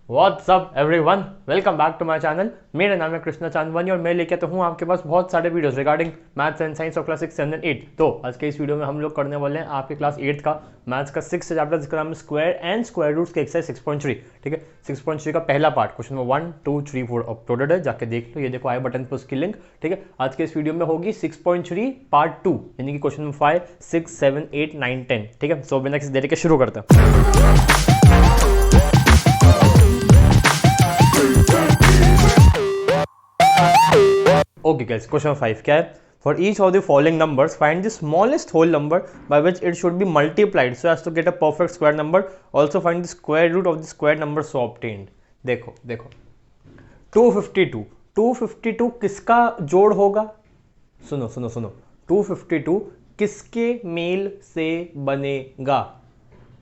What's up everyone, welcome back to my channel. मेरा नाम है कृष्णा चांदवानी और मैं लेके आता हूँ आपके पास बहुत सारे videos regarding maths and science of class 6, 7 and 8। तो आज के इस वीडियो में हम लोग करने वाले हैं आपके क्लास 8 का मैथ्स का 6th चैप्टर जिसका नाम है स्क्वायर एंड स्क्वायर रूट्स के एक्सरसाइज 6.3। ठीक है, 6.3 का पहला पार्ट क्वेश्चन नंबर 1, 2, 3, 4 अपलोडेड है, जाके देख लो। ये देखो आई बटन पर उसकी लिंक। ठीक है, आज के इस वीडियो में होगी 6.3 पार्ट 2 यानी कि क्वेश्चन नंबर 5, 6, 7, 8, 9, 10। ठीक है, सो बिना किसी देरी के शुरू करते हैं। ओके गाइस, क्वेश्चन 5 क्या है? For each of the following numbers find the smallest whole number by which it should be multiplied so as to get a perfect square number. Also find the square root of the square number so obtained. देखो देखो 252 किसका जोड़ होगा? सुनो सुनो सुनो, 252 किसके mail से बनेगा?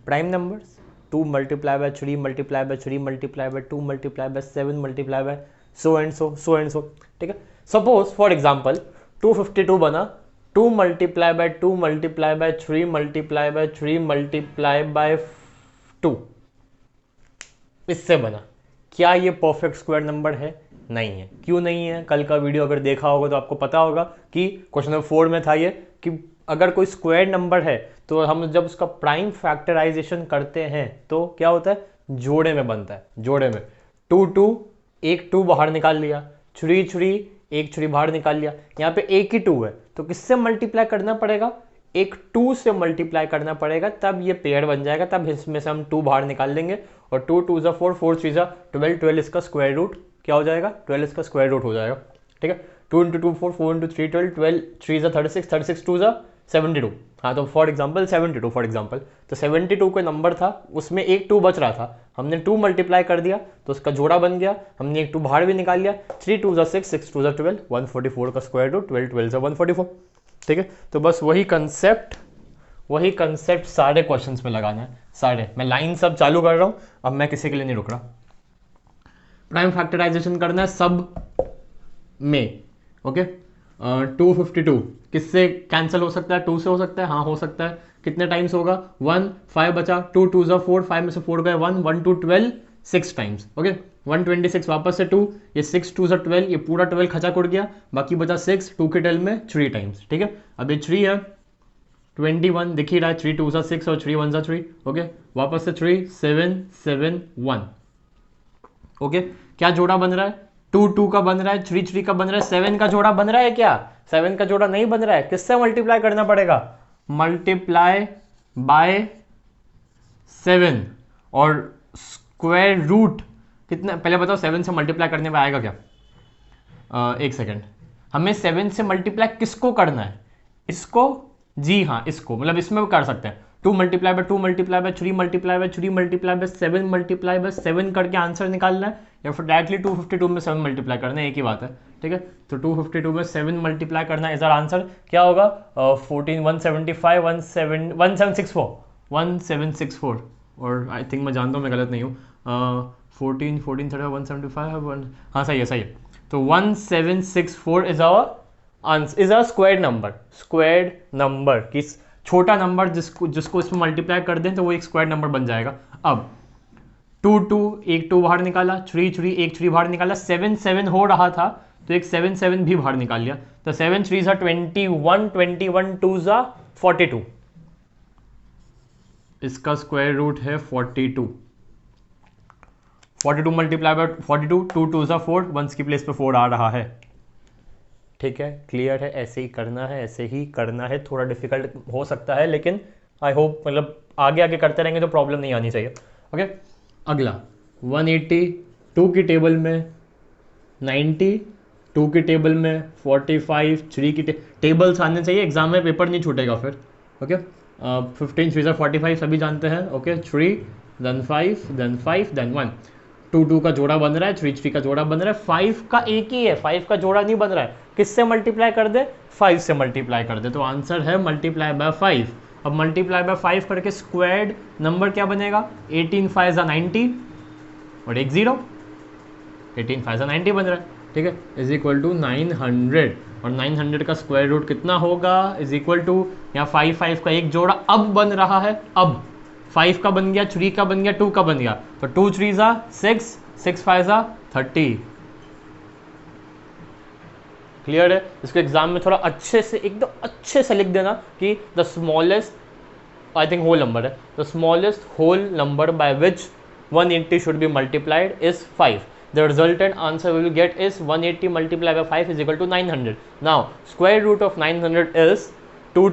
Prime numbers, 2 multiply by 3 multiply by 3 multiply by 2 multiply by 7 multiply by so and so so and so. ठीक है, सपोज फॉर एग्जांपल 252 बना 2 multiply by 2 multiply by 3 multiply by 3 multiply by 2, इससे बना। क्या ये परफेक्ट स्क्वायर नंबर है? नहीं है। क्यों नहीं है? कल का वीडियो अगर देखा होगा तो आपको पता होगा कि क्वेश्चन नंबर 4 में था ये कि अगर कोई स्क्वायर नंबर है तो हम जब उसका प्राइम फैक्टराइजेशन करते हैं तो क्या होता है? जोड़े में बनता है। जोड़े में 2 2 एक 2 बाहर निकाल लिया, 3 3 एक 3 बाहर निकाल लिया। यहाँ पे एक ही 2 है तो किससे मल्टीप्लाई करना पड़ेगा? एक 2 से मल्टीप्लाई करना पड़ेगा, तब ये पेयर बन जाएगा। तब इसमें से हम 2 बाहर निकाल लेंगे और 2 2 4 4 3 12 12 इसका स्क्वायर रूट क्या हो जाएगा? 12 इसका स्क्वायर रूट हो जाएगा। ठीक है, 2 इंटू 2 4 4 इंटू 3 12 12 3 36 36 2 72। हाँ, तो फॉर एग्जाम्पल 72 फॉर एग्जाम्पल, तो 72 कोई नंबर था उसमें एक 2 बच रहा था, हमने 2 मल्टीप्लाई कर दिया तो उसका जोड़ा बन गया। हमने एक 2 बाहर भी निकाल लिया, 3 2 6 6 2 12 144 का स्क्वायर रूट 12 12 144। ठीक है, तो बस वही कंसेप्ट सारे क्वेश्चंस में लगाना है। सारे मैं लाइन सब चालू कर रहा हूँ, अब मैं किसी के लिए नहीं रुक रहा। प्राइम फैक्टराइजेशन करना है सब में। ओके, 252 किससे कैंसिल हो सकता है? 2 से हो सकता है। हाँ, हो सकता है। कितने टाइम्स होगा? 1 5 बचा, 2 2 4 5 में से 4 गए 1 1 2 12 6 टाइम्स। ओके, 126 वापस से 2, ये 6 2 12, ये पूरा 12 खचा कुड़ गया, बाकी बचा 6, 2 के 12 में 3 टाइम्स। ठीक है, अब ये 3 है 21 दिख ही रहा है, 3 2 6 और 3 1 3। ओके, वापस से 3 7 7 1। ओके, क्या जोड़ा बन रहा है? 2 2 का बन रहा है, 3 3 का बन रहा है, 7 का जोड़ा बन रहा है क्या? 7 का जोड़ा नहीं बन रहा है। किससे मल्टीप्लाई करना पड़ेगा? Multiply by 7। और स्क्वायर रूट कितना पहले बताओ? 7 से मल्टीप्लाई करने में आएगा क्या? एक सेकेंड, हमें 7 से मल्टीप्लाई किसको करना है? इसको। जी हाँ, इसको, मतलब इसमें भी कर सकते हैं। 2 multiply by 2 multiply by 3 multiply by 3 multiply by 7 multiply by 7 करके आंसर निकालना है, या फिर डायरेक्टली 252 में 7 मल्टीप्लाई करना है, एक ही बात है। ठीक है, तो 252 में 7 मल्टीप्लाई करना है। इस आंसर क्या होगा? 14 175 1764 और आई थिंक मैं जानता हूँ मैं गलत नहीं हूँ। 14 14 30 175 हाँ सही है, सही है। तो 1764 is our answer, is a squared number किस छोटा नंबर जिसको इसमें मल्टीप्लाई कर दें तो वो एक स्क्वायर नंबर बन जाएगा। अब 2 2 एक 2 बाहर निकाला, 3 3 एक 3 बाहर निकाला, 7 7 हो रहा था तो एक 7 7 भी बाहर निकाल लिया, तो 7 3 21 21 2 42। इसका स्क्वायर रूट है 42। 42 मल्टीप्लाई बाय 42, 2 2 4, 1 की प्लेस पे 4 आ रहा है। ठीक है, क्लियर है? ऐसे ही करना है, ऐसे ही करना है। थोड़ा डिफिकल्ट हो सकता है लेकिन आई होप मतलब आगे आगे करते रहेंगे तो प्रॉब्लम नहीं आनी चाहिए। ओके, अगला 180, 2 की टेबल में 90, 2 की टेबल में 45, 3 की टेबल्स आने चाहिए, एग्जाम में पेपर नहीं छूटेगा फिर। ओके, 15 3 45 सभी जानते हैं। Okay, 3 then 5 then 5 then 1। 2 2 का जोड़ा बन रहा है, 3 3 का जोड़ा बन रहा है, 5 का एक ही है, 5 का जोड़ा नहीं बन रहा है। किससे मल्टीप्लाई कर दे? 5 से मल्टीप्लाई कर दे, तो आंसर है मल्टीप्लाई बाय 5। अब मल्टीप्लाई बाय 5 करके स्क्वायर्ड नंबर क्या बनेगा? 18 5 90 और एक 0, 18 5 90 बन रहा है। ठीक है, इज इक्वल टू 900 और 900 का स्क्वायर रूट कितना होगा? इज इक्वल टू यहाँ 5 5 का एक जोड़ा अब बन रहा है, अब 5 का बन गया, 3 का बन गया, 2 का बन गया, तो 2 3 जा 6, 6 5 जा 30। क्लियर है? इसको एग्जाम में थोड़ा अच्छे से, एकदम अच्छे से लिख देना कि the smallest, I think whole number है, the smallest whole number by which 180 should be multiplied is 5. The resultant answer we will get is 180 multiplied by 5 is equal to 900. Now square root of 900 is 2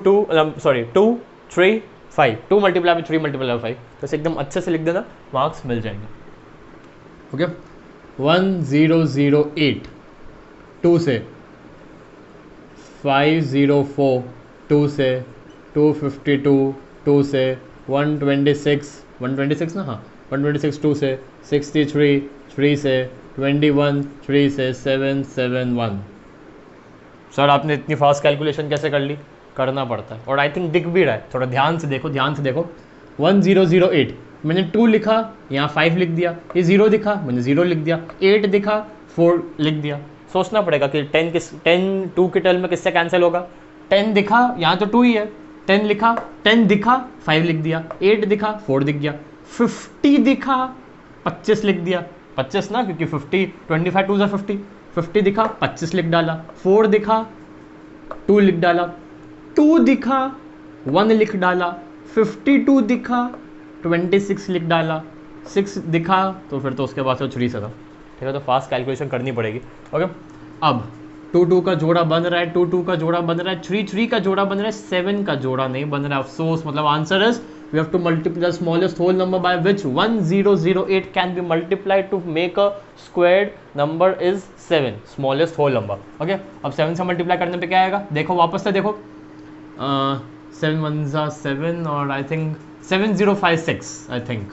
3 5. 2 multiplied by 3 multiplied by 5. तो इसे एकदम अच्छे से लिख देना, marks मिल जाएंगे। Okay 1008 2 से, 504 2 से, 252 2 से, 126 ना, हाँ 126 2 से, 63 3 से, 21 3 से, 771। सर आपने इतनी फास्ट कैलकुलेशन कैसे कर ली? करना पड़ता है, और आई थिंक दिख भी रहा है, थोड़ा ध्यान से देखो, ध्यान से देखो। 1008 मैंने 2 लिखा, यहाँ 5 लिख दिया, ये 0 दिखा, मैंने 0 लिख दिया, 8 दिखा 4 लिख दिया। सोचना पड़ेगा कि 10 2 के टर्म में किससे कैंसिल होगा। 10 दिखा, यहाँ तो 2 ही है, 10 लिखा, 10 दिखा 5 लिख दिया, 8 दिखा 4 दिख गया, 50 दिखा 25 लिख दिया, 25 ना, क्योंकि 50 25 2 50, 50 दिखा 25 लिख डाला, 4 दिखा 2 लिख डाला, 2 दिखा 1 लिख डाला, 52 दिखा 26 लिख डाला, 6 दिखा तो फिर तो उसके बाद से 3 से था। ठीक है, तो फास्ट कैलकुलेशन करनी पड़ेगी। ओके, अब 2 2 का जोड़ा बन रहा है, 2 2 का जोड़ा बन रहा है, 3 3 का जोड़ा बन रहा है, 7 का जोड़ा नहीं बन रहा है, अफसोस। मतलब answer is we have to multiply the smallest whole number by which 1008 can be multiplied to make a squared number is 7, smallest whole number. Okay, अब 7 से मल्टीप्लाई करने पे क्या आएगा, देखो वापस से देखो, 7 1 जा 7 और आई थिंक 7056, आई थिंक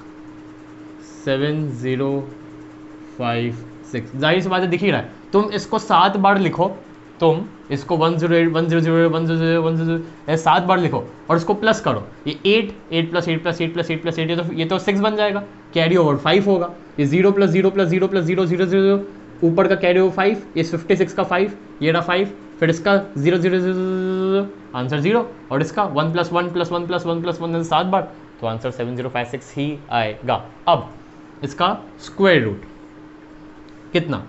7056, जाहिर सी बात है दिख ही रहा है। तुम इसको 7 बार लिखो, तुम इसको 108 100 100 100 7 बार लिखो और इसको प्लस करो, ये 8 8 प्लस 8 प्लस 8 प्लस 8 प्लस 8, ये तो 6 बन जाएगा, कैरी ओवर 5 होगा, ये 0 प्लस 0 प्लस 0 प्लस 0 0 0, ऊपर का कैरी ओवर 5, ये 56 का 5, ये रहा 5, फिर इसका 0 0 0, आंसर 0, और इसका 1 प्लस 1 प्लस 1 प्लस 1 प्लस 1 7 बार, तो आंसर 7056 ही आएगा। अब इसका स्क्वायर रूट कितना,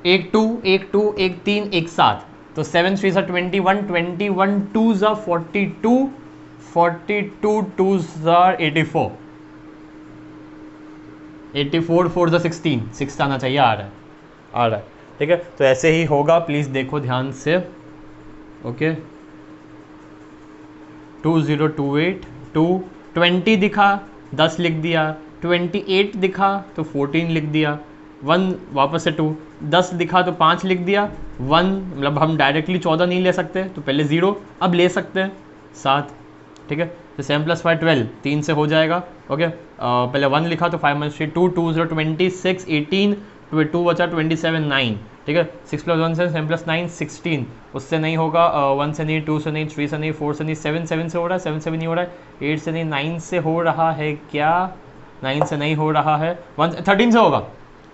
एक 2 एक 2 एक 3 एक 7, तो 7 3 जा 21 21 2 जा 42 42 2 जा 84 84 4 जा 16 6 आना चाहिए, आ रहा है। ठीक है, तो ऐसे ही होगा, प्लीज़ देखो ध्यान से। ओके 2028 2 20 दिखा 10 लिख दिया, 28 दिखा तो 14 लिख दिया, 1 वापस से 2 10 दिखा तो 5 लिख दिया, 1 मतलब हम डायरेक्टली 14 नहीं ले सकते, तो पहले 0 अब ले सकते हैं 7। ठीक है, तो 7 + 5 12, 3 से हो जाएगा। ओके, पहले 1 लिखा तो 5 - 3 2 2 0 26 18 2 बचा 27 9। ठीक है, 6 + 1 से 7 + 9 16, उससे नहीं होगा, 1 से नहीं, 2 से नहीं, 3 से नहीं, 4 से नहीं, 7 7 से हो रहा है, 7 से भी नहीं हो रहा है, 8 से नहीं, 9 से हो रहा है क्या, 9 से नहीं हो रहा है, 13 से होगा,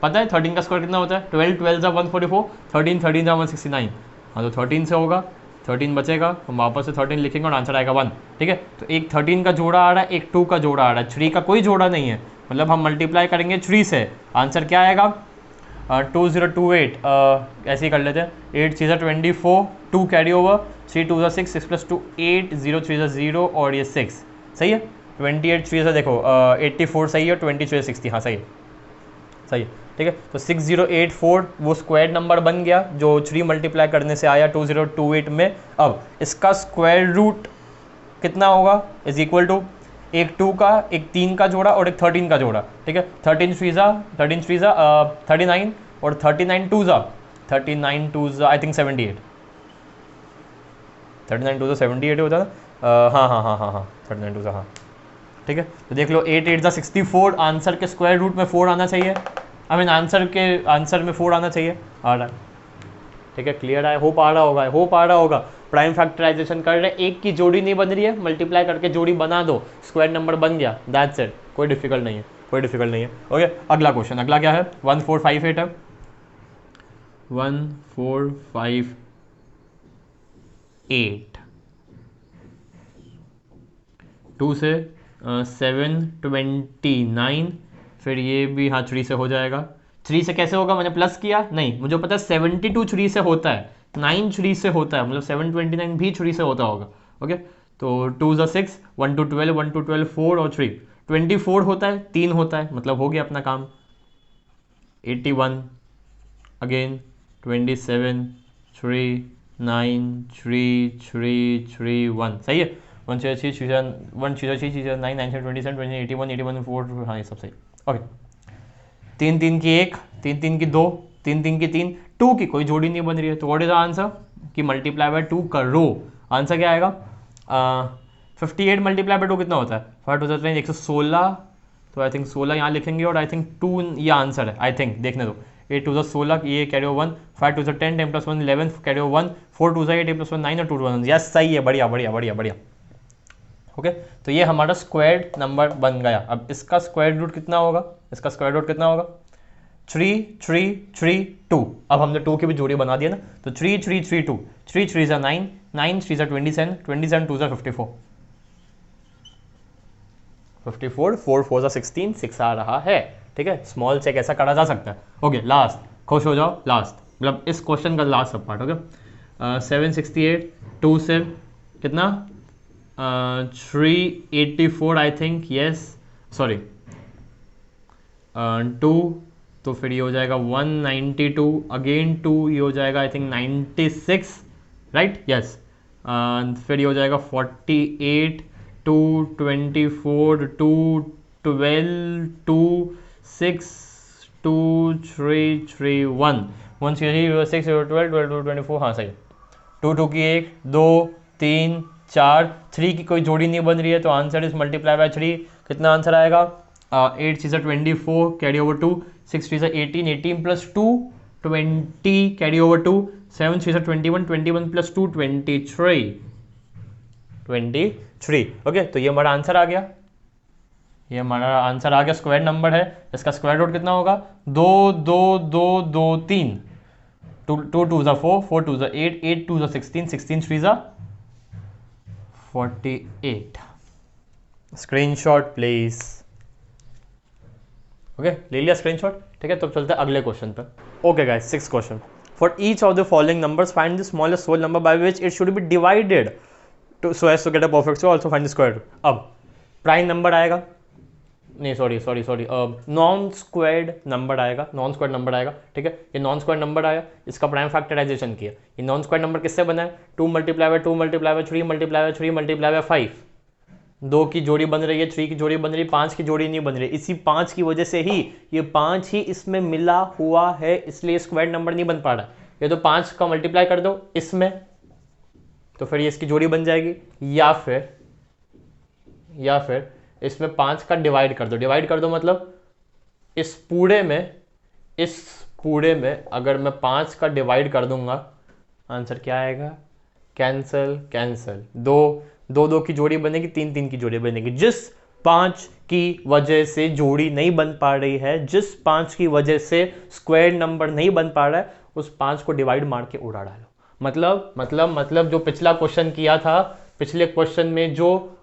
पता है 13 का स्क्वायर कितना होता है, 12 12 जा 144, 13 13 जा 169, हाँ तो 13 से होगा, 13 बचेगा, हम वापस से 13 लिखेंगे और आंसर आएगा 1। ठीक है, तो एक 13 का जोड़ा आ रहा है, एक 2 का जोड़ा आ रहा है, 3 का कोई जोड़ा नहीं है, मतलब हम मल्टीप्लाई करेंगे 3 से, आंसर क्या आएगा 2028, ऐसे ही कर लेते हैं, 8 3 24 2 कैरी ओवर, 3 2 6 6 + 2 8 0 3 0 और ये 6 सही है, 28 3 से देखो 84 सही है, 23 60, हाँ सही है, सही है। ठीक है, तो 6084 वो स्क्वायर नंबर बन गया जो 3 मल्टीप्लाई करने से आया 2028 में। अब इसका स्क्वायर रूट कितना होगा, इज इक्वल टू एक 2 का, एक 3 का जोड़ा और एक 13 का जोड़ा। ठीक है, 13 3 जा 39 और 39 2 जा आई थिंक 78, 39 2 जा 78 होता है, हाँ 39 2 जा, हाँ ठीक है। तो देख लो 8 8 जा 64, आंसर के स्क्वायर रूट में 4 आना चाहिए, आई मीन आंसर में 4 आना चाहिए, आ रहा है। ठीक है, क्लियर है, होप आ रहा होगा। प्राइम फैक्टराइजेशन कर रहे, एक की जोड़ी नहीं बन रही है, मल्टीप्लाई करके जोड़ी बना दो, स्क्वायर नंबर बन गया, दैट्स इट, कोई डिफिकल्ट नहीं है। ओके, अगला क्वेश्चन, अगला क्या है, 1458 है, 1458 2 से 729, फिर ये भी हाँ 3 से हो जाएगा। 3 से कैसे होगा, मैंने प्लस किया नहीं, मुझे पता है 72 3 से होता है, 9 3 से होता है, मतलब 729 भी 3 से होता होगा। ओके, तो 2 ज़ा 6, 1 to 12, 1 to 12 4 और 3, 24 होता है, 3 होता है, मतलब हो गया अपना काम। 81 अगेन, 27 3 9 3 3 3 1, सही है। 1 6 6 6 1 6 6 6 9 9 27 27 81 81 4, हाँ ये सब सही। ओके, 3 3 की 1, 3 3 की 2, 3 3 की 3, 2 की कोई जोड़ी नहीं बन रही है, तो व्हाट इज द आंसर कि मल्टीप्लाई बाय 2 करो। आंसर क्या आएगा, 58 मल्टीप्लाई बाय 2 कितना होता है, 5 टू 116, तो आई थिंक 16 यहाँ लिखेंगे और आई थिंक 2 ये आंसर है, आई थिंक देखने दो। 8 टू 16, ये carry 1, 5 two 10, 10 plus 1 11, carry 1, 4 two 8 plus 1 9 और 2 1, यस सही है, बढ़िया बढ़िया बढ़िया बढ़िया। ओके, तो ये हमारा स्क्वायर्ड नंबर बन गया। अब इसका स्क्वायर रूट कितना होगा, इसका स्क्वायर रूट कितना होगा, 3 3 3 2। अब हमने 2 की भी जोड़ी बना दिया ना, तो 3 3 3 2, 3 3 ज़ा 9, 9 3 ज़ा 27, 27 2 ज़ा 54, 54 4 4 ज़ा 16, 6 आ रहा है। ठीक है, स्मॉल चेक ऐसा करा जा सकता है। ओके, लास्ट, खुश हो जाओ, लास्ट मतलब इस क्वेश्चन का लास्ट सब पार्ट। ओके, 768 2 से कितना, 384 आई थिंक, यस सॉरी 2, तो फिर ये हो जाएगा 192, अगेन 2, ये हो जाएगा आई थिंक 96, राइट, यस। फिर ये हो जाएगा 48, 2 24, 2 12, 2 6 2 3 3 1 1 6 12 12 24, हाँ सही। 2 2 की 1 2 3 4, 3 की कोई जोड़ी नहीं बन रही है, तो आंसर इज मल्टीप्लाई बाय 3। कितना आंसर आएगा, 8 6 24, carry over 2, 6 3 18, 18 plus 2 20, carry over 2, 7 6 21, 21 plus 2 23, 23। Okay, तो ये हमारा आंसर आ गया, ये हमारा आंसर आ गया, स्क्वायर नंबर है। इसका स्क्वायर रूट कितना होगा, 2 2 2 2 3, 2 2 ज़ा 4, 4 2 ज़ा 8, 8 2 ज़ा 16, 16 3 ज़ा 48। Screenshot please. ओके, ले लिया स्क्रीनशॉट, ठीक है। तो चलते हैं अगले क्वेश्चन पर। Okay guys, 6th question, for each of the following numbers find the smallest whole number by which it should be divided to so as to get a perfect, so also find the square root. अब prime number आएगा, नहीं sorry non squared number आएगा, non squared number आएगा, ठीक है। ये non squared number आया, इसका प्राइम फैक्टराइजेशन किया। ये नॉन स्क्वायर्ड नंबर किससे बना है, 2 multiply by 2 multiply by 3 multiply by 3 multiply by 5, 2 की जोड़ी बन रही है, 3 की जोड़ी बन रही है, 5 की जोड़ी नहीं बन रही। इसी 5 की वजह से ही ये 5 ही इसमें मिला हुआ है, इसलिए स्क्वायर्ड नंबर नहीं बन पा रहा। ये तो 5 का मल्टीप्लाई कर दो इसमें, तो फिर ये इसकी जोड़ी बन जाएगी, या फिर इसमें 5 का डिवाइड कर दो। डिवाइड कर दो मतलब इस पूरे में अगर मैं 5 का डिवाइड कर दूंगा, आंसर क्या आएगा, कैंसल कैंसल, 2 की जोड़ी बनेगी, 3 की जोड़ी बनेगी। जिस 5 की वजह से जोड़ी नहीं बन पा रही है, जिस 5 की वजह से स्क्वायर नंबर नहीं बन पा रहा है, उस 5 को डिवाइड मार के उड़ा डालो। मतलब जो पिछला क्वेश्चन किया था, पिछले क्वेश्चन में जो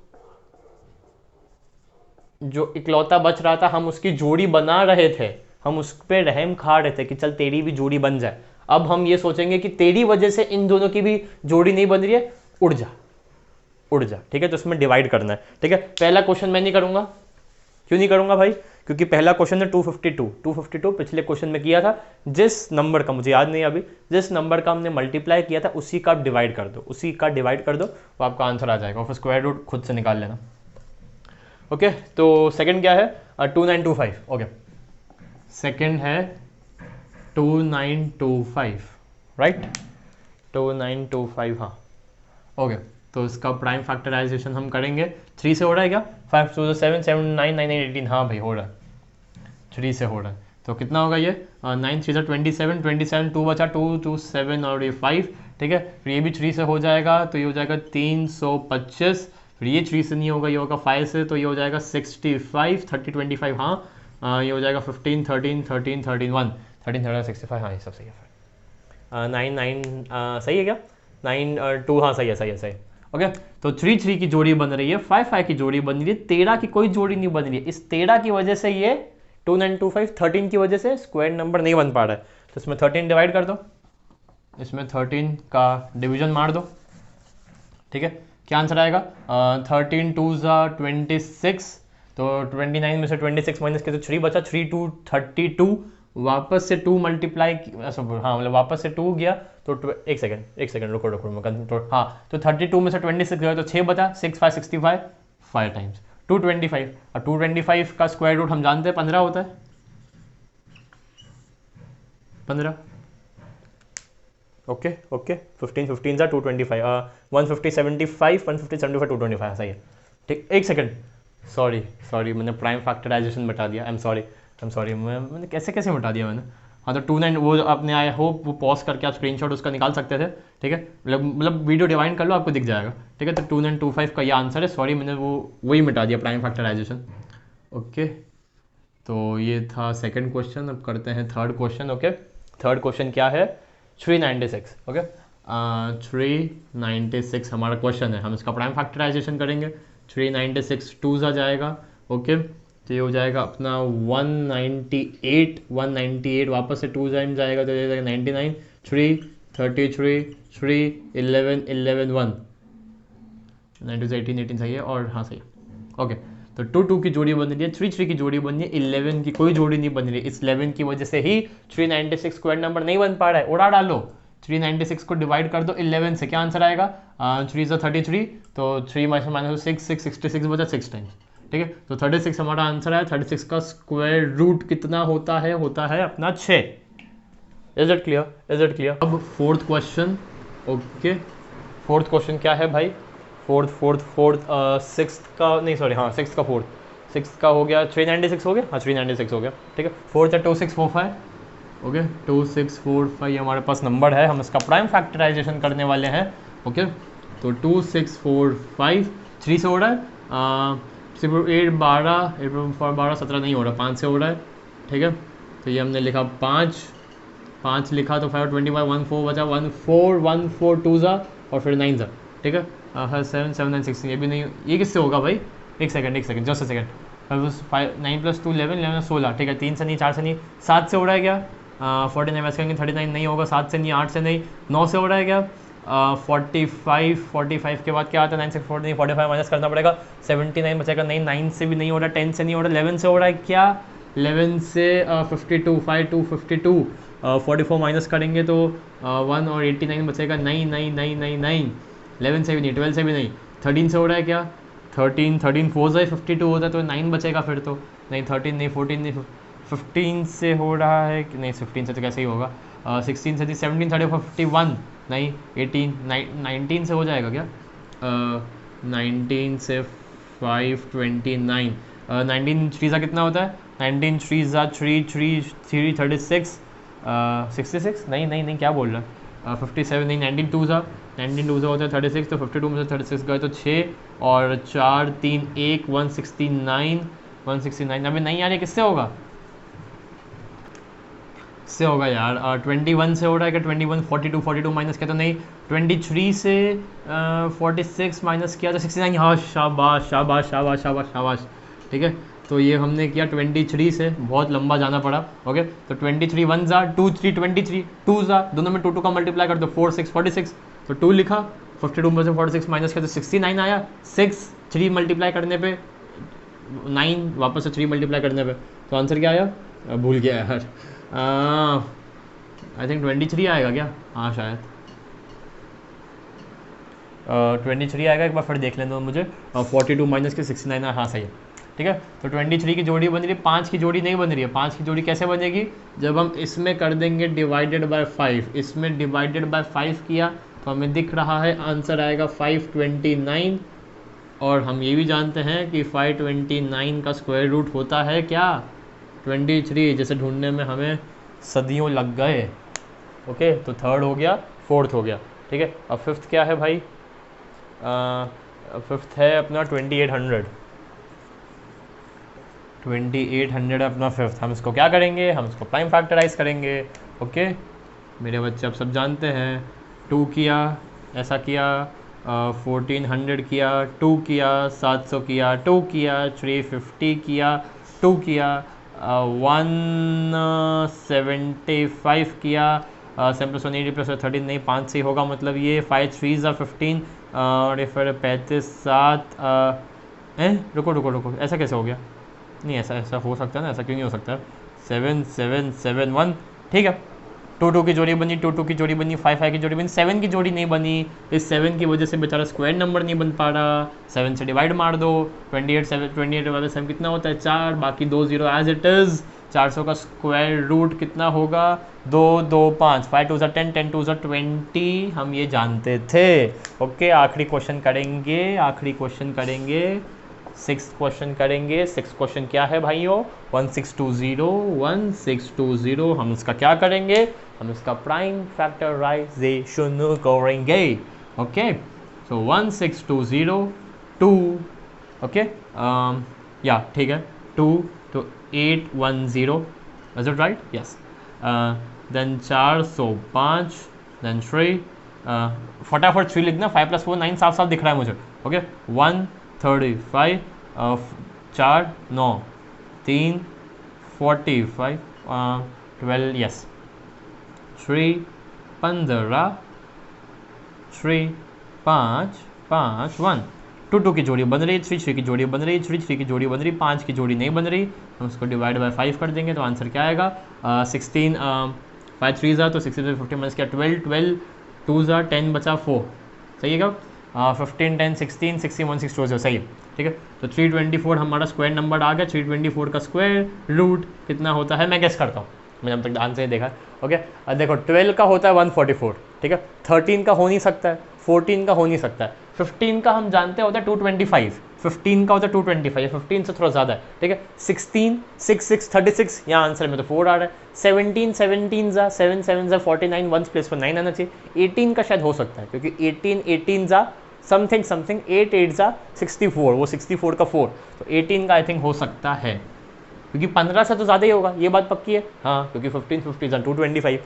इकलौता बच रहा था, हम उसकी जोड़ी बना रहे थे, हम उस पर रहम खा रहे थे कि चल तेरी भी जोड़ी बन जाए। अब हम ये सोचेंगे कि तेरी वजह से इन दोनों की भी जोड़ी नहीं बन रही है, उड़ जा, ठीक है। तो इसमें डिवाइड करना है, ठीक है। पहला क्वेश्चन मैं नहीं करूंगा, क्यों नहीं करूंगा भाई, क्योंकि पहला क्वेश्चन है 252 पिछले क्वेश्चन में किया था। जिस नंबर का, मुझे याद नहीं अभी, जिस नंबर का हमने मल्टीप्लाई किया था उसी का डिवाइड कर दो, तो आपका आंसर आ जाएगा, और फिर स्क्वायर रूट खुद से निकाल लेना। ओके, तो सेकंड क्या है, 2925। ओके, सेकंड है 2925, राइट, 2925, हाँ। ओके, तो इसका प्राइम फैक्टराइजेशन हम करेंगे। 3 से हो रहा है क्या, 5 2 7 7 9 9 18, हाँ भाई हो रहा है, 3 से हो रहा है। तो कितना होगा ये, 9 3 27, 27 2 बचा, 2 2 7 और ये 5, ठीक है। फिर ये भी 3 से हो जाएगा, तो ये हो जाएगा 325। फिर ये 3 से नहीं होगा, ये होगा 5 से, तो ये हो जाएगा 65, 30 25, हाँ। ये हो जाएगा 15 13 13 13 1 13 13 65, हाँ ये सब सही है। फिर 9 9 सही है क्या, 9 2, हाँ सही है। ओके, तो 3 3 की जोड़ी बन रही है, 5 5 की जोड़ी बन रही है, 13 की कोई जोड़ी नहीं बन रही है। इस 13 की वजह से ये 2 9 2 5 13 की वजह से स्क्वायर नंबर नहीं बन पा रहा है। तो इसमें 13 डिवाइड कर दो, इसमें 13 का डिवीजन मार दो, ठीक है। क्या आंसर आएगा? 13 2 26, तो 29 में से 26 माइनस किया तो 3 बचा, 3 2 32, वापस से 2 मल्टीप्लाई, हाँ मतलब वापस से 2 गया तो एक सेकंड रुको मैं कंट्रोल, हाँ तो 32 में से 26 गया तो 6 बचा, 6 5 65, 5 टाइम्स 225, और 225 का स्क्वायर रूट हम जानते हैं 15 होता है, 15। ओके 15 15 सा 225, 150 75 150 75 225, सही है, ठीक। एक सेकंड, सॉरी मैंने प्राइम फैक्टराइजेशन बता दिया, आई एम सॉरी मैंने कैसे बता दिया मैंने। हाँ तो 29 वो अपने, आई होप वो पॉज करके आप स्क्रीनशॉट उसका निकाल सकते थे, ठीक है, मतलब वीडियो डिवाइड कर लो आपको दिख जाएगा, ठीक है। तो 2925 का ये आंसर है, सॉरी मैंने वही मिटा दिया, प्राइम फैक्टराइजेशन। ओके, तो ये था सेकंड क्वेश्चन। अब करते हैं third question. Okay, third question क्या है? 396। ओके, 396 हमारा क्वेश्चन है, हम इसका प्राइम फैक्टराइजेशन करेंगे। 396 2 आ जाएगा, ओके, तो ये हो जाएगा अपना 198 वापस से 2 जाएगा तो ये जाएगा 99, 3 33 3 11 11 1, 9 से 18 सही है, और हाँ सही है। ओके, तो 2 2 की जोड़ी बन रही है, 3 3 की जोड़ी बन रही है, 11 की कोई जोड़ी नहीं बन रही है। इस 11 की वजह से ही 396 स्क्वायर नंबर नहीं बन पा रहा है। उड़ा डालो, 396 को डिवाइड कर दो 11 से, क्या आंसर आएगा? 3 से 33, तो 3 माइनस 6 66 बचा 6 टाइम्स, ठीक है। तो 36 हमारा आंसर है। 36 का स्क्वायर रूट कितना होता है? होता है अपना 6। Is it clear? अब fourth question. Okay, fourth question क्या है भाई? सिक्स्थ का नहीं, सॉरी, हाँ सिक्स्थ का फोर्थ, सिक्स्थ का हो गया 396 हो गया, हाँ 396 हो गया, ठीक है। फोर्थ है 2645। ओके, 2645 ये हमारे पास नंबर है, हम इसका प्राइम फैक्टराइजेशन करने वाले हैं। ओके, तो 2645 3 से हो रहा है, 8 12 12 17 नहीं हो रहा, 5 से हो रहा है, ठीक है। तो ये हमने लिखा 5 लिखा, तो 5 25 1 4 बचा, 1 4 1 4 2 ज़ा और फिर 9 ज़ा, ठीक है। 7 7 9 16, ये भी नहीं, ये किससे होगा भाई? एक सेकंड जस्ट अ सेकंड। 9 + 2 11 11 16, ठीक है। 3 से नहीं, 4 से नहीं, 7 से हो रहा है क्या? 49 वैसे करेंगे 39 नहीं होगा, 7 से नहीं, 8 से नहीं, 9 से हो रहा है क्या? 45 के बाद क्या आता है? 9 से 45 माइनस करना पड़ेगा, 79 बचेगा नहीं, 9 से भी नहीं हो रहा, 10 से नहीं हो रहा, 11 से हो रहा है क्या? 11 से 52 5 2 52, 44 माइनस करेंगे तो 1 और 89 बचेगा, नहीं 11 से भी नहीं, 12 से भी नहीं, 13 से हो रहा है क्या? 13 4 से 52 होता है तो 9 बचेगा फिर तो, नहीं 13 नहीं, 14 नहीं, 15 से हो रहा है कि नहीं, 15 से तो कैसे ही होगा, 16 से 17 34 51 नहीं, 18 19 से हो जाएगा क्या? 19 से 529, 19 3 सा कितना होता है? 19 3 सा 3 3 3 36, 66 नहीं क्या बोल रहा है? 57 नहीं, 19 2 सा होता है 36, तो 52 में से 36 गए तो 6 और 4 3 1 169 अभी नहीं यार, ये किससे होगा? से होगा यार, 21 से हो रहा है क्या? 21 42 माइनस किया तो नहीं, 23 से 46 माइनस किया तो 69, हाँ शाबाश, ठीक है। तो ये हमने किया 23 से, बहुत लंबा जाना पड़ा। ओके, तो 23 1 ज़ा 2 3 23 2 ज़ा, दोनों में 2 का मल्टीप्लाई कर दो, 4 6 46, तो 2 लिखा, 52 में से 46 माइनस किया तो 69 आया, 6 3 मल्टीप्लाई करने पे 9, वापस से 3 मल्टीप्लाई करने पे, तो आंसर क्या आया? भूल गया यार, आई थिंक 23 आएगा क्या? हाँ शायद 23 आएगा, एक बार फिर देख लेना तो मुझे। 42 माइनस के 69, हाँ सही है, ठीक है। तो 23 की जोड़ी बन रही है, 5 की जोड़ी नहीं बन रही है। 5 की जोड़ी कैसे बनेगी? जब हम इसमें कर देंगे डिवाइडेड बाय 5, इसमें डिवाइडेड बाय 5 किया तो हमें दिख रहा है आंसर आएगा 529, और हम ये भी जानते हैं कि 529 का स्क्वायर रूट होता है क्या? 23, जैसे ढूंढने में हमें सदियों लग गए। ओके, तो थर्ड हो गया, फोर्थ हो गया, ठीक है। अब फिफ्थ क्या है भाई? फिफ्थ है अपना 2800 अपना फिफ्थ। हम इसको क्या करेंगे? हम इसको प्राइम फैक्टराइज करेंगे। ओके, मेरे बच्चे अब सब जानते हैं, 2 किया, ऐसा किया, 1400 किया, 2 किया, 700 किया, 2 किया, 350 किया, 2 किया, 175 किया, 7 + 1 8 + 13 नहीं 5 से ही होगा, मतलब ये 5 3s are 15 और ये फिर 35 7 रुको रुको रुको, ऐसा कैसे हो गया? नहीं ऐसा ऐसा हो सकता है ना, ऐसा क्यों नहीं हो सकता? 7 7 7 1 ठीक है, 2 2 की जोड़ी बनी, 2 2 की जोड़ी बनी, 5 5 की जोड़ी बनी, 7 की जोड़ी नहीं बनी। इस 7 की वजह से बेचारा स्क्वायर नंबर नहीं बन पा रहा। 7 से डिवाइड मार दो, 28 वाला 7 कितना होता है 4, बाकी 2 0 एज इट इज़। 400 का स्क्वायर रूट कितना होगा? 2 2 5, 5 2 10, 10 2 20, हम ये जानते थे। ओके, आखिरी क्वेश्चन करेंगे, आखिरी क्वेश्चन करेंगे, 6th क्वेश्चन करेंगे। 6th क्वेश्चन क्या है भाइयों? 1620 हम इसका क्या करेंगे? हम इसका प्राइम फैक्टराइजेशन करेंगे। ओके, सो 1620 2, ओके या ठीक है 2 तो 810, is it right? Yes, then 405, then 3, फटाफट 3 लिखना, 5 + 4 9 साफ साफ दिख रहा है मुझे। ओके, 135 4 9 3 45 12 यस 3 15 3 5 5 1 2 2 की जोड़ी बन रही, 3 3 की जोड़ी बन रही, 3 3 की जोड़ी बन रही, 5 की जोड़ी नहीं बन रही। हम उसको डिवाइड बाय 5 कर देंगे तो आंसर क्या आएगा? 16 5 3 तो 16 50 माइनस क्या 12 12 2 10 बचा 4, सही है क्या? 15 10 16 60 1 6 2 सही है, ठीक है। तो 324 हमारा स्क्वायर नंबर आ गया। 324 का स्क्वायर रूट कितना होता है? मैं गेस करता हूँ, मैंने अब तक आंसर ही देखा। ओके, अब देखो 12 का होता है 144, ठीक है। 13 का हो नहीं सकता है, 14 का हो नहीं सकता है, 15 का हम जानते हैं होता है 225, 15 का होता है 225, 15 से थोड़ा ज़्यादा है, ठीक है। 16 6 6 36, यहाँ आंसर में तो 4 आ रहा है। 17 17 जा 7 7 जा 49, 1 प्लेस पर 9 आना चाहिए। 18 का शायद हो सकता है क्योंकि 18 18 जा समथिंग समथिंग, 8 8 जा 64, वो 64 का 4, तो 18 का आई थिंक हो सकता है क्योंकि 15 से तो ज़्यादा ही होगा, ये बात पक्की है। हाँ, क्योंकि 15 50 जा 225,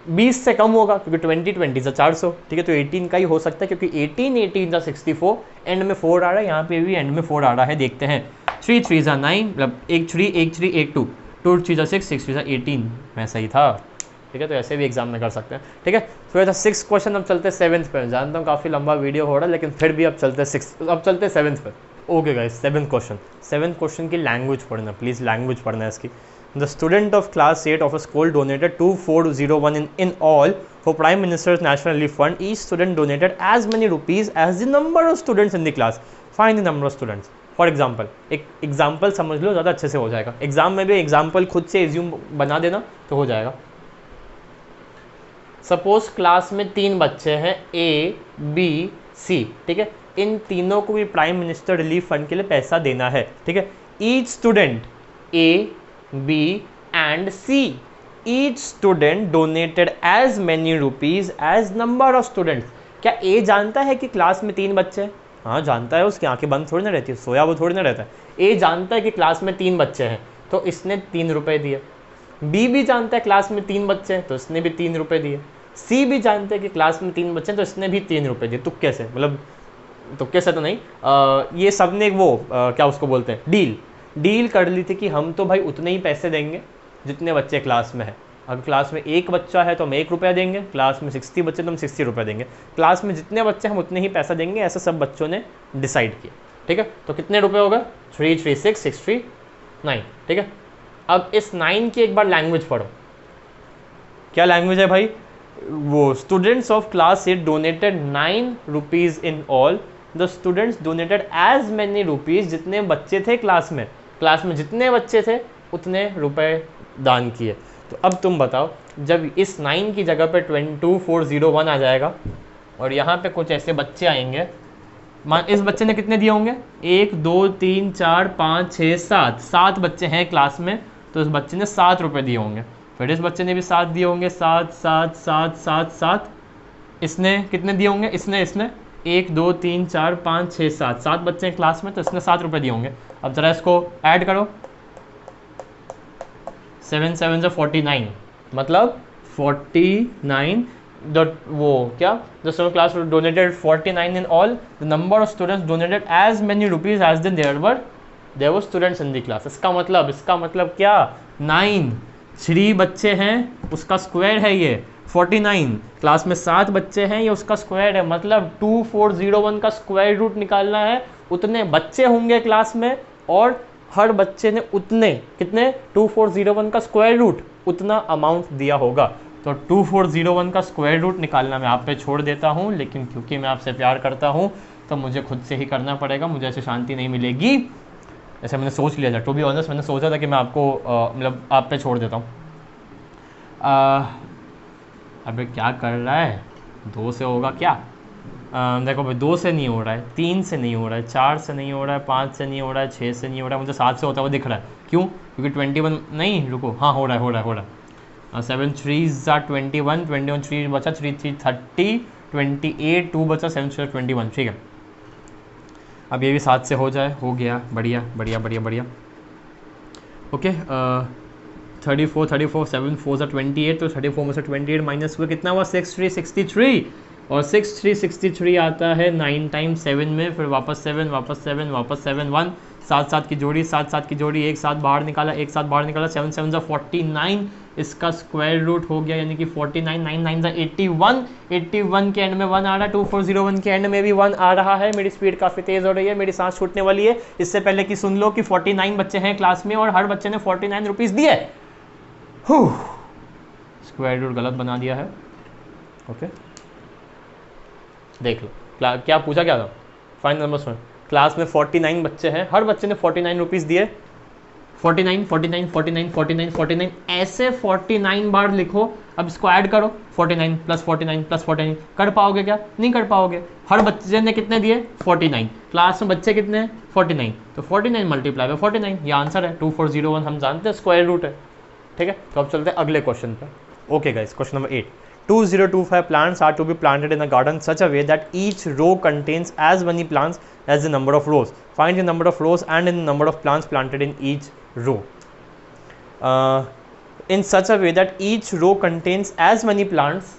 20 से कम होगा क्योंकि 20 20 जा 400, ठीक है। तो 18 का ही हो सकता है क्योंकि 18 18 जा 64, एंड में 4 आ रहा है, यहाँ पे भी एंड में 4 आ रहा है, देखते हैं। 3 3 जा 9, मतलब 1 3 1 3 1 2, 2 3 जा 6 6 3 जा 18, मैं सही था, ठीक है। तो ऐसे भी एग्जाम में कर सकते हैं, ठीक है। तो ये था 6th क्वेश्चन। अब चलते 7th पे। जानता हूँ काफ़ी लंबा वीडियो हो रहा है, लेकिन फिर भी अब चलते 7th पे। Okay guys, 7th question. 7th question की लैंग्वेज पढ़ना, प्लीज़ लैंग्वेज पढ़ना है इसकी। The student of class 8 of a school donated 2401 in all for Prime Minister's National Relief Fund. Each student donated as many rupees as the number of students in the class. Find the number of students. For example, एक example समझ लो, ज़्यादा अच्छे से हो जाएगा। Exam में भी example खुद से एज्यूम बना देना तो हो जाएगा। सपोज क्लास में 3 बच्चे हैं, A, B, C, ठीक है। इन तीनों को भी प्राइम मिनिस्टर रिलीफ फंड के लिए पैसा देना है, ठीक है। Each student A, B and C, each student donated as many rupees as number of students. क्या A जानता है कि क्लास में 3 बच्चे हैं? हाँ जानता है, उसकी आंखें बंद थोड़ी ना रहती है, सोया वो थोड़ी ना रहता है। A जानता है कि क्लास में 3 बच्चे हैं तो इसने 3 रुपए दिए। B भी जानता है क्लास में 3 बच्चे हैं तो इसने भी 3 रुपए दिए। C भी जानते हैं कि क्लास में 3 बच्चे हैं तो इसने भी 3 रुपए दिए। तुक्के से, मतलब तुक्के से तो नहीं, ये सब ने वो क्या उसको बोलते हैं, डील कर ली थी कि हम तो भाई उतने ही पैसे देंगे जितने बच्चे क्लास में हैं। अगर क्लास में 1 बच्चा है तो हम 1 रुपया देंगे, क्लास में 60 बच्चे तो हम 60 रुपये देंगे, क्लास में जितने बच्चे हम उतने ही पैसा देंगे, ऐसा सब बच्चों ने डिसाइड किया, ठीक है। तो कितने रुपए हो गए? 3 3 6 6 3 9, ठीक है। अब इस 9 की एक बार लैंग्वेज पढ़ो। क्या लैंग्वेज है भाई? वो students of class 8 donated 9 rupees in all. The students donated as many rupees, जितने बच्चे थे क्लास में जितने बच्चे थे उतने रुपए दान किए। तो अब तुम बताओ, जब इस 9 की जगह पे 2401 आ जाएगा और यहाँ पे कुछ ऐसे बच्चे आएंगे, इस बच्चे ने कितने दिए होंगे? 1 2 3 4 5 6 7, 7 बच्चे हैं क्लास में तो इस बच्चे ने 7 रुपये दिए होंगे। फिर इस बच्चे ने भी 7 दिए होंगे, 7 7 7 7 7। इसने कितने दिए होंगे? इसने 1 2 3 4 5 6 7, 7 बच्चे हैं क्लास में तो इसने 7 रुपये दिए होंगे। अब ज़रा इसको ऐड करो, 7 7 49, मतलब 49 वो क्या the student class donated 49 in all, the number of students donated as many rupees as than there were students in the class. इसका मतलब क्या, 9 3 बच्चे हैं उसका स्क्वायर है ये 49, क्लास में 7 बच्चे हैं ये उसका स्क्वायर है, मतलब 2401 का स्क्वायर रूट निकालना है। उतने बच्चे होंगे क्लास में और हर बच्चे ने उतने कितने 2401 का स्क्वायर रूट उतना अमाउंट दिया होगा। तो 2401 का स्क्वायर रूट निकालना मैं आप पे छोड़ देता हूँ, लेकिन क्योंकि मैं आपसे प्यार करता हूँ तो मुझे खुद से ही करना पड़ेगा, मुझे ऐसे शांति नहीं मिलेगी। ऐसे मैंने सोच लिया था, टू बी ऑनेस्ट मैंने सोचा था कि मैं आपको मतलब आप पे छोड़ देता हूँ। अबे क्या कर रहा है, 2 से होगा क्या? देखो भाई 2 से नहीं हो रहा है, 3 से नहीं हो रहा है, 4 से नहीं हो रहा है, 5 से नहीं हो रहा है, 6 से नहीं हो रहा है, मुझे 7 से होता हुआ दिख रहा है। क्यों? क्योंकि 21 नहीं, रुको, हाँ हो रहा है 7 3s are 21, 21 3 बचा, 3 3 30, 28 2 बचा, 7 4 21, ठीक है। अब ये भी 7 से हो जाए, हो गया, बढ़िया बढ़िया बढ़िया बढ़िया। ओके 34 34 7 4 are 28, तो 34 में से 28 माइनस हुआ कितना हुआ 6 3 63, और 6 3 63 आता है 9 टाइम्स 7 में, फिर वापस 7 वापस 7 वापस 7 1 7 7 की जोड़ी 7 7 की जोड़ी, एक साथ बाहर निकाला 7 7 49, इसका स्क्वायर रूट हो गया, यानी कि 49 9 9 81, 81 के एंड में 1 आ रहा है, 2401 के एंड में भी 1 आ रहा है। मेरी स्पीड काफ़ी तेज़ हो रही है, मेरी सांस छूटने वाली है। इससे पहले कि सुन लो कि 49 बच्चे हैं क्लास में और हर बच्चे ने 49 रुपीज़ दिए। स्क्वायर रूट गलत बना दिया है। ओके देख लो क्या पूछा, क्या था फाइनल नंबर्स में। क्लास में 49 बच्चे हैं, हर बच्चे ने 49 रुपीज़ दिए। 49 49 49 49 49 ऐसे 49 बार लिखो। अब इसको ऐड करो, 49 प्लस 49 प्लस 49, कर पाओगे क्या? नहीं कर पाओगे। हर बच्चे ने कितने दिए? 49। क्लास में बच्चे कितने हैं? 49। तो 49 मल्टीप्लाई बाय 49, ये आंसर है 2401। हम जानते हैं स्क्वायर रूट है, ठीक है। तो अब चलते हैं अगले क्वेश्चन पे। Okay guys, question number 8। 2025 plants are to be planted in a garden such a way that each row contains as many plants as the number of rows. Find the number of rows and the number of plants planted in each row. In such a way that each row contains as many plants,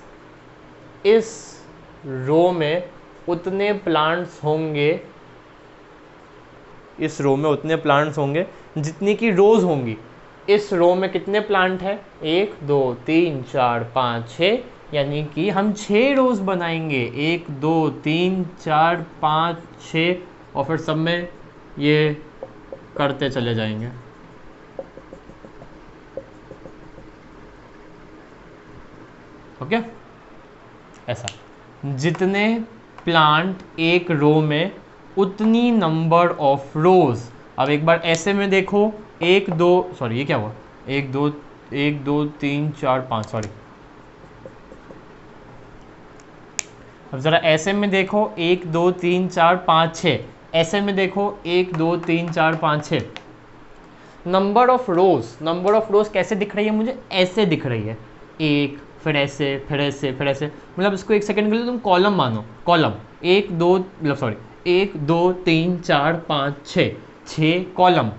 इस रो में उतने plants होंगे, इस रो में उतने plants होंगे जितनी की रोज होंगी। इस रो में कितने प्लांट है? 1 2 3 4 5 6, यानी कि हम 6 रोज बनाएंगे। 1 2 3 4 5 6, और फिर सब में ये करते चले जाएंगे। ओके ऐसा, जितने प्लांट एक रो में उतनी नंबर ऑफ रोज। अब एक बार ऐसे में देखो, 1 2 सॉरी ये क्या हुआ, 1 2 3 4 5 सॉरी। अब जरा ऐसे में देखो, 1 2 3 4 5 6, ऐसे में देखो 1 2 3 4 5 6। नंबर ऑफ रोज कैसे दिख रही है मुझे? ऐसे दिख रही है, एक फिर ऐसे फिर ऐसे फिर ऐसे। मतलब इसको एक सेकंड के लिए तुम कॉलम मानो, कॉलम 1 2 मतलब सॉरी 1 2 3 4 5 6, 6 कॉलम।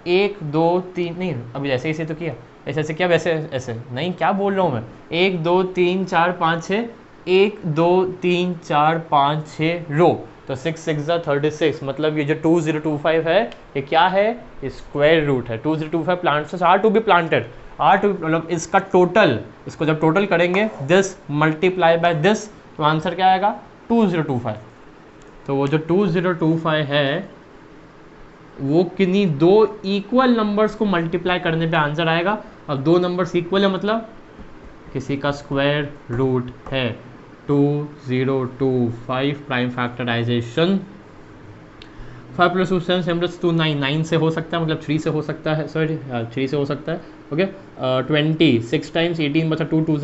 1 2 3 नहीं, अभी ऐसे ऐसे तो किया, ऐसे ऐसे किया, वैसे ऐसे नहीं, क्या बोल रहा हूँ मैं। 1 2 3 4 5 6, 1 2 3 4 5 6 रो, तो 6 6 36। मतलब ये जो 2025 है ये क्या है? स्क्वायर रूट है। 2025 plants are to be planted, are to मतलब इसका टोटल, इसको जब टोटल करेंगे दिस मल्टीप्लाई बाय दिस, तो आंसर क्या आएगा? 2025। तो वो जो 2025 है वो किन्हीं 2 इक्वल नंबर्स को मल्टीप्लाई करने पे आंसर आएगा। अब 2 नंबर्स इक्वल है मतलब किसी का स्क्वायर रूट है। 2025 प्राइम फैक्टराइजेशन, 5 + 2 7 7 + 2 9, 9 से हो सकता है, मतलब 3 से हो सकता है, सॉरी 3 से हो सकता है। ओके 20 6 टाइम्स 18 बचा, 2 2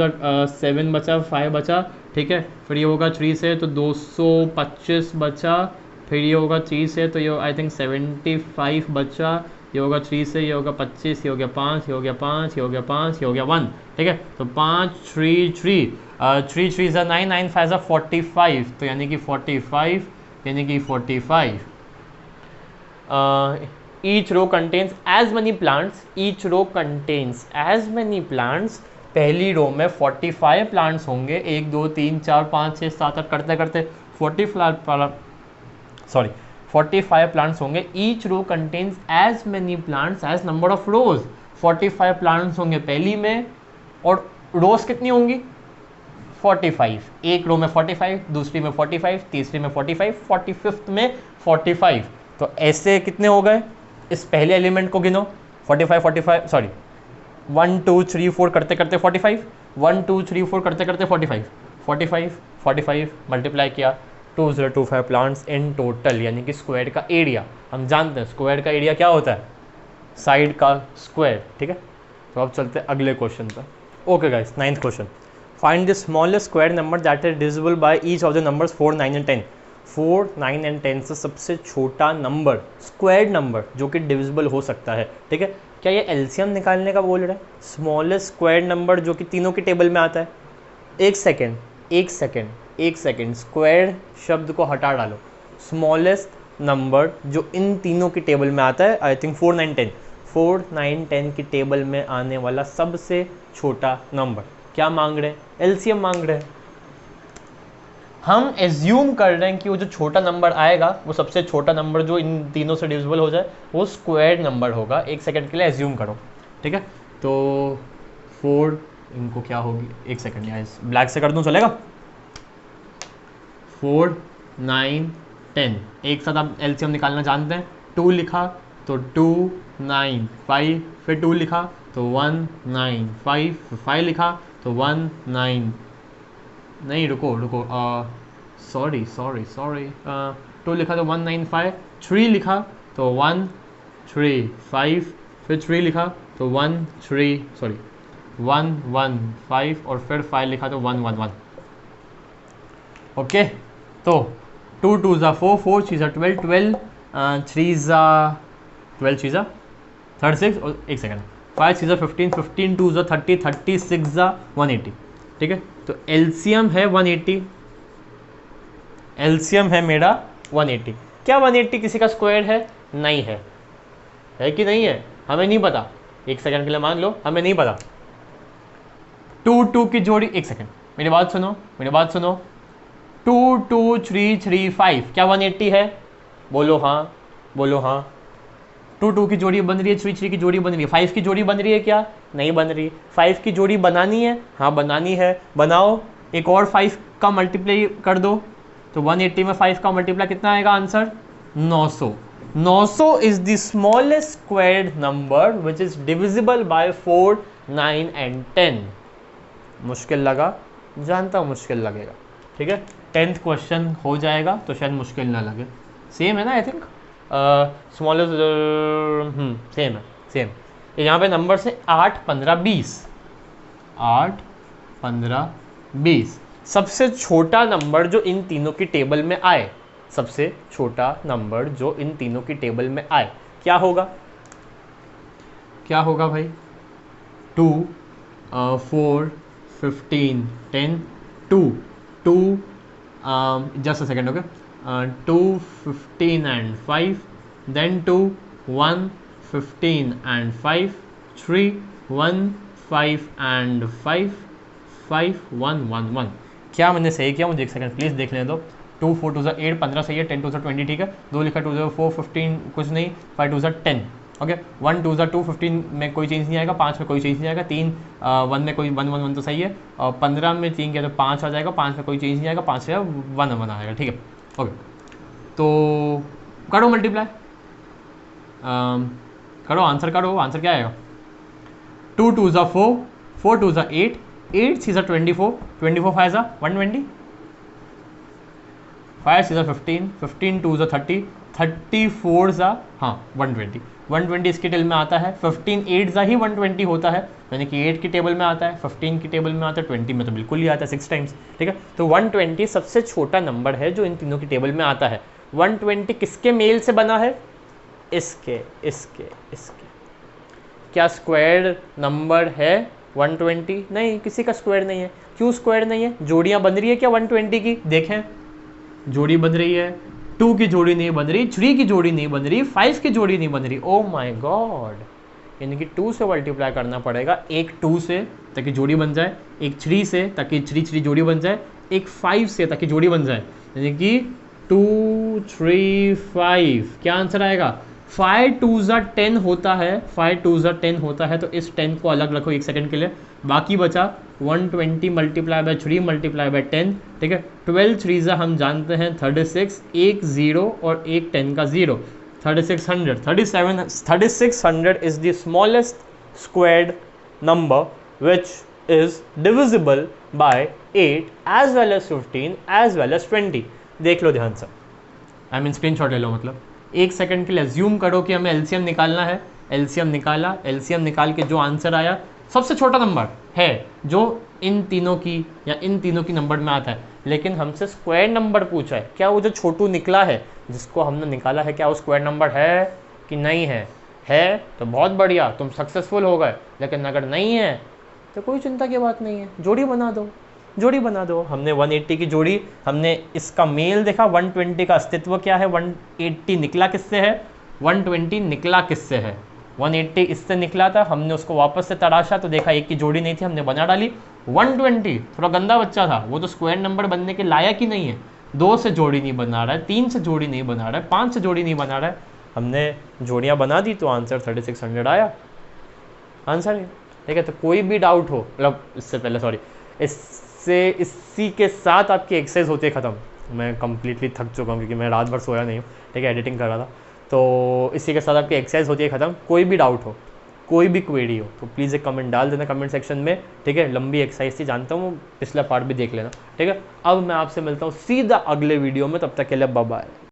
7 बचा, 5 बचा, ठीक है। फिर ये होगा 3 से तो 225 बचा, फिर ये होगा 3 से तो ये आई थिंक 75 बचा, ये होगा 3 से, ये होगा 25, ये हो गया 5, ये हो गया 5, ये हो गया 5, ये हो गया 1, ठीक है। तो 5 3 3 3 3 ज़ा 9, 9 5 ज़ा 45, तो यानी कि 45, यानी कि 45। each row contains as many plants, each row contains as many plants पहली रो में 45 प्लांट्स होंगे, 1 2 3 4 5 6 7 8 करते करते 45 प्लांट्स होंगे। Each row contains as many plants as number of rows. 45 plants होंगे पहली में, और रोज कितनी होंगी 45। एक रो में 45, दूसरी में 45, तीसरी में 45, 45th में 45। तो ऐसे कितने हो गए, इस पहले एलिमेंट को गिनो 45 45 सॉरी 1 2 3 4 करते करते 45, 1 2 3 4 करते करते 45 45 45 मल्टीप्लाई किया 2025 प्लांट्स इन टोटल, यानी कि स्क्वायर का एरिया। हम जानते हैं स्क्वायर का एरिया क्या होता है, साइड का स्क्वायर, ठीक है। तो अब चलते हैं अगले क्वेश्चन पर। Okay guys, 9th question, find the smallest square number that is divisible by each of the numbers 4 9 and 10। 4 9 and 10 से सबसे छोटा नंबर, स्क्वायर नंबर जो कि डिविजिबल हो सकता है, ठीक है। क्या ये एलसीएम निकालने का बोल रहा है, स्मॉलेस्ट स्क्वायर नंबर जो कि तीनों की टेबल में आता है। एक सेकेंड, स्क्वायर शब्द को हटा डालो, स्मॉलेस्ट नंबर जो इन तीनों की टेबल में आता है, आई थिंक 4 9 10, 4 9 10 की टेबल में आने वाला सबसे छोटा नंबर क्या मांग रहे हैं, एलसीएम मांग रहे हैं। हम एज्यूम कर रहे हैं कि वो जो छोटा नंबर आएगा, वो सबसे छोटा नंबर जो इन तीनों से डिविजिबल हो जाए, वो स्क्वायर नंबर होगा। एक सेकंड के लिए एज्यूम करो, ठीक है। तो 4 इनको क्या होगी, एक सेकंड यहाँ ब्लैक से कर दूँ चलेगा। 4 9 10 एक साथ आप एलसीएम निकालना जानते हैं। 2 लिखा तो 2 9 5, फिर 2 लिखा तो 1 9 5, फिर 5 लिखा तो 1 9, नहीं रुको सॉरी 2 लिखा तो 1 9 5, 3 लिखा तो 1 3 5, फिर 3 लिखा तो 1 1 5, और फिर 5 लिखा तो 1 1 1। ओके, तो 2 2 ज़ा 4, 4 3 ज़ा 12, 12 3 ज़ा 12 3 ज़ा 36, और एक सेकंड 5 6 ज़ा 15, 15 2 ज़ा 30, 36 ज़ा 180, ठीक है। तो एलसीएम है 180, एलसीएम है मेरा 180। क्या 180 किसी का स्क्वायर है, नहीं है, है कि नहीं है, हमें नहीं पता। एक सेकंड के लिए मान लो हमें नहीं पता। 2 2 की जोड़ी, एक सेकंड मेरी बात सुनो 2 2 3 3 5 क्या 180 है, बोलो हाँ 2 2 की जोड़ी बन रही है, 3 3 की जोड़ी बन रही है, 5 की जोड़ी बन रही है क्या, नहीं बन रही। 5 की जोड़ी बनानी है, हाँ बनानी है, बनाओ। एक और 5 का मल्टीप्लाई कर दो, तो 180 में 5 का मल्टीप्लाई कितना आएगा, answer 900। 900 is the smallest squared number which is divisible by 4 9 and 10। मुश्किल लगा, जानता हूँ मुश्किल लगेगा, ठीक है। 10th क्वेश्चन हो जाएगा तो शायद मुश्किल ना लगे। सेम है ना, आई थिंक स्मॉलेस्ट सेम। यहाँ पे नंबर से 8 15 20, 8 15 20। सबसे छोटा नंबर जो इन तीनों की टेबल में आए, सबसे छोटा नंबर जो इन तीनों की टेबल में आए, क्या होगा भाई। 2 4 15 10 2 just a second, okay, 2 15 and 5, then 2 1 15 and 5, 3 1 5 and 5 5 1 1 1। क्या मैंने सही किया, मुझे एक सेकंड प्लीज़ देख लेने दो। 2 4 2 8 15 सही है, 10 2 20 ठीक है, 2 लिखा 2 4 15 कुछ नहीं, 5 2 10 ओके, 1 2 2 15 में कोई चेंज नहीं आएगा, 5 में कोई चेंज नहीं आएगा, 3 1 में कोई 1 1 1 तो सही है, और 15 में 3 किया तो 5 आ जाएगा, 5 में कोई चेंज नहीं आएगा, 5 से 1 1 आएगा, ठीक है। ओके, तो करो मल्टीप्लाई, करो आंसर क्या आएगा। 2 2 4, 4 2 8, 8 6 24, 24 5 120, 5 6 15, 15 2 30, 34 हाँ 120, 120 इसके टेबल में आता है। 15 8 ही 120 होता है, यानी कि 8 की टेबल में आता है, 15 की टेबल में आता है, 20 में तो बिल्कुल ही आता है 6 टाइम्स, ठीक है। तो 120 सबसे छोटा नंबर है जो इन तीनों की टेबल में आता है। 120 किसके मेल से बना है, इसके। क्या स्क्वायर नंबर है 120, नहीं, किसी का स्क्वायर नहीं है। क्यों स्क्वायर नहीं है, जोड़ियाँ बन रही है क्या 120 की, देखें जोड़ी बन रही है, 2 की जोड़ी नहीं बन रही, 3 की जोड़ी नहीं बन रही, 5 की जोड़ी नहीं बन रही। ओ माय गॉड, यानी कि 2 से मल्टीप्लाई करना पड़ेगा, एक 2 से ताकि जोड़ी बन जाए, एक 3 से ताकि 3 जोड़ी बन जाए, एक 5 से ताकि जोड़ी बन जाए, यानी कि 2 3 5। क्या आंसर आएगा? 5 2 10 होता है, 5 2 10 होता है, तो इस 10 को अलग रखो एक सेकंड के लिए। बाकी बचा 120 मल्टीप्लाई बाय 3 मल्टीप्लाई बाय 10, ठीक है। 12 3 हम जानते हैं 36, एक 0 और एक 10 का 0, 3600 is the smallest squared number which is divisible by 8 as well as 15 as well as 20। देख लो ध्यान से, आई मीन स्क्रीनशॉट ले लो, मतलब एक सेकंड के लिए अज्यूम करो कि हमें एलसीएम निकालना है। एलसीएम निकाला, एलसीएम निकाल के जो आंसर आया सबसे छोटा नंबर है जो इन तीनों की या इन तीनों की नंबर में आता है, लेकिन हमसे स्क्वायर नंबर पूछा है। क्या वो जो छोटू निकला है जिसको हमने निकाला है, क्या वो स्क्वायर नंबर है कि नहीं है? है तो बहुत बढ़िया, तुम सक्सेसफुल हो गए। लेकिन अगर नहीं है तो कोई चिंता की बात नहीं है, जोड़ी बना दो, जोड़ी बना दो। हमने 180 की जोड़ी, हमने इसका मेल देखा, 120 का अस्तित्व क्या है, 180 निकला किससे है, 120 निकला किससे है, 180 इससे निकला था, हमने उसको वापस से तराशा तो देखा एक की जोड़ी नहीं थी, हमने बना डाली। 120 थोड़ा गंदा बच्चा था, वो तो स्क्वायर नंबर बनने के लायक ही नहीं है, 2 से जोड़ी नहीं बना रहा है, 3 से जोड़ी नहीं बना रहा है, 5 से जोड़ी नहीं बना रहा है। हमने जोड़ियाँ बना दी तो आंसर 3600 आया, आंसर। ठीक है, तो कोई भी डाउट हो, मतलब इससे पहले सॉरी, इसी के साथ आपकी एक्सरसाइज होती है ख़त्म। मैं कंप्लीटली थक चुका हूँ क्योंकि मैं रात भर सोया नहीं हूँ, ठीक है, एडिटिंग कर रहा था। तो इसी के साथ आपकी एक्सरसाइज होती है ख़त्म। कोई भी डाउट हो, कोई भी क्वेरी हो तो प्लीज़ एक कमेंट डाल देना कमेंट सेक्शन में, ठीक है। लंबी एक्सरसाइज थी जानता हूँ, पिछला पार्ट भी देख लेना, ठीक है। अब मैं आपसे मिलता हूँ सीधा अगले वीडियो में, तब तक के लिए बाय बाय।